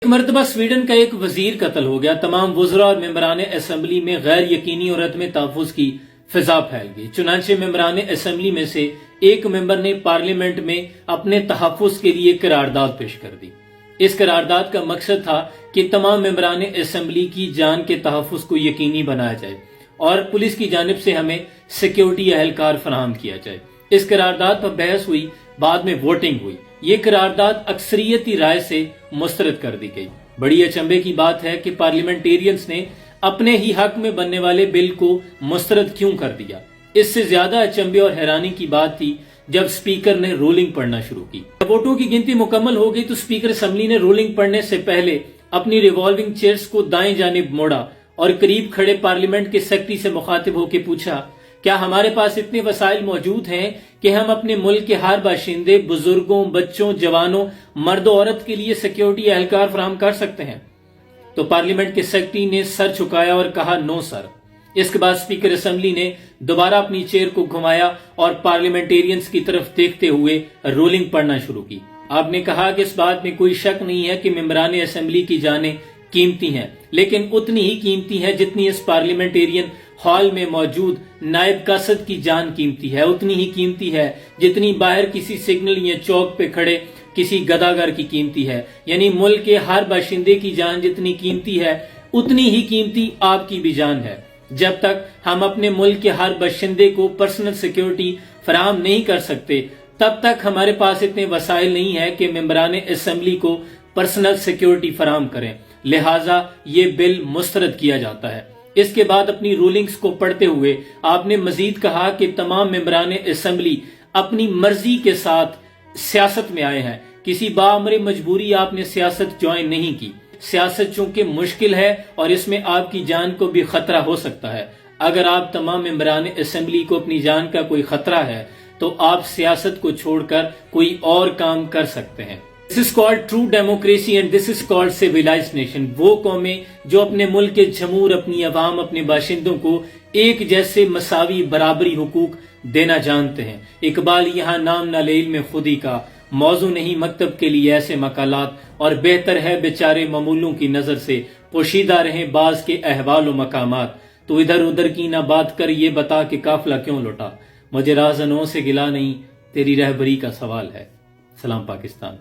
ایک مرتبہ سویڈن کا ایک وزیر قتل ہو گیا۔ تمام وزراء اور ممبران اسمبلی میں غیر یقینی اور عدم تحفظ کی فضا پھیل گئی۔ چنانچہ ممبران اسمبلی میں سے ایک ممبر نے پارلیمنٹ میں اپنے تحفظ کے لیے قرارداد پیش کر دی۔ اس قرارداد کا مقصد تھا کہ تمام ممبران اسمبلی کی جان کے تحفظ کو یقینی بنایا جائے اور پولیس کی جانب سے ہمیں سیکیورٹی اہلکار فراہم کیا جائے۔ اس قرارداد پر بحث ہوئی، بعد میں ووٹنگ ہوئی۔ یہ قرارداد اکثریتی رائے سے مسترد کر دی گئی۔ بڑی اچنبے کی بات ہے کہ پارلیمنٹیرینز نے اپنے ہی حق میں بننے والے بل کو مسترد کیوں کر دیا۔ اس سے زیادہ اچنبے اور حیرانی کی بات تھی جب سپیکر نے رولنگ پڑھنا شروع کی۔ جب ووٹوں کی گنتی مکمل ہو گئی تو سپیکر اسمبلی نے رولنگ پڑھنے سے پہلے اپنی ریوالونگ چیئرز کو دائیں جانب موڑا اور قریب کھڑے پارلیمنٹ کے سیکرٹری سے مخاطب ہو کے پوچھا، کیا ہمارے پاس اتنے وسائل موجود ہیں کہ ہم اپنے ملک کے ہر باشندے، بزرگوں، بچوں، جوانوں، مرد و عورت کے لیے سیکیورٹی اہلکار فراہم کر سکتے ہیں؟ تو پارلیمنٹ کے سیکرٹری نے سر جھکایا اور کہا، نو سر۔ اس کے بعد سپیکر اسمبلی نے دوبارہ اپنی چیئر کو گھمایا اور پارلیمنٹیرینز کی طرف دیکھتے ہوئے رولنگ پڑھنا شروع کی۔ آپ نے کہا کہ اس بات میں کوئی شک نہیں ہے کہ ممبران اسمبلی کی جانیں قیمتی ہیں، لیکن اتنی ہی قیمتی ہے جتنی اس پارلیمنٹیرین ہال میں موجود نائب قاصد کی جان قیمتی ہے، اتنی ہی قیمتی ہے جتنی باہر کسی سگنل یا چوک پہ کھڑے کسی گداگر کی قیمتی ہے۔ یعنی ملک کے ہر باشندے کی جان جتنی قیمتی ہے اتنی ہی قیمتی آپ کی بھی جان ہے۔ جب تک ہم اپنے ملک کے ہر باشندے کو پرسنل سیکیورٹی فراہم نہیں کر سکتے تب تک ہمارے پاس اتنے وسائل نہیں ہے کہ ممبران اسمبلی کو پرسنل سیکیورٹی فراہم کریں، لہٰذا یہ بل مسترد کیا جاتا ہے۔ اس کے بعد اپنی رولنگز کو پڑھتے ہوئے آپ نے مزید کہا کہ تمام ممبران اسمبلی اپنی مرضی کے ساتھ سیاست میں آئے ہیں، کسی بامر مجبوری آپ نے سیاست جوائن نہیں کی۔ سیاست چونکہ مشکل ہے اور اس میں آپ کی جان کو بھی خطرہ ہو سکتا ہے۔ اگر آپ تمام ممبران اسمبلی کو اپنی جان کا کوئی خطرہ ہے تو آپ سیاست کو چھوڑ کر کوئی اور کام کر سکتے ہیں۔ This is called true democracy and this is called civilized nation۔ وہ قومیں جو اپنے ملک کے جمہور، اپنی عوام، اپنے باشندوں کو ایک جیسے مساوی برابری حقوق دینا جانتے ہیں۔ اقبال یہاں نام نہ لے علم خودی کا، موضوع نہیں مکتب کے لیے ایسے مقالات، اور بہتر ہے بیچارے معمولوں کی نظر سے پوشیدہ رہیں بعض کے احوال و مقامات۔ تو ادھر ادھر کی نہ بات کر، یہ بتا کہ قافلہ کیوں لوٹا، مجھے راہزنوں سے گلا نہیں، تیری رہبری کا سوال ہے۔ سلام پاکستان۔